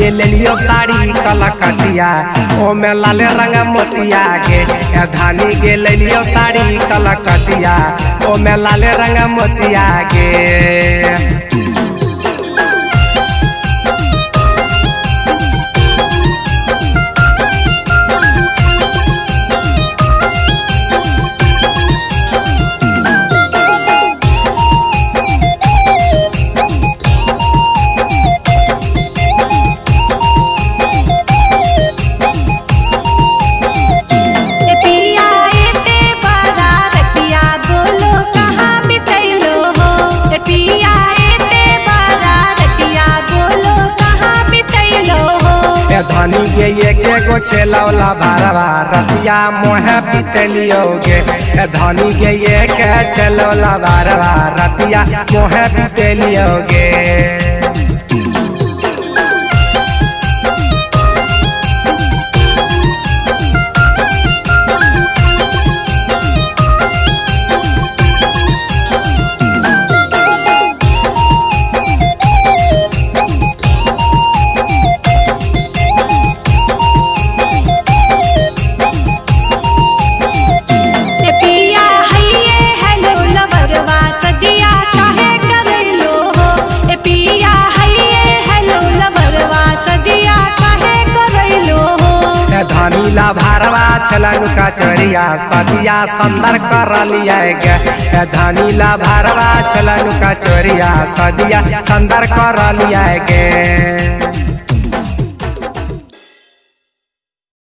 के ले लियो साड़ी कलकतिया ओमे लाल रंग मोतिया गे। धानी के ले लियो साड़ी कलकतिया ओमे लाल रंग मोतिया गे। धनी गे एक गो छेलौला बारवा रतिया मोहे पितलियोगे। धनी गे एक छेलौला बारवा रतिया मोहे पितलियोगे। धनीला भारवा छलन कचरिया सदिया संदर कर लिया गे। धनीला भारवा छलन कचरिया सदिया संदर कर लिया गे।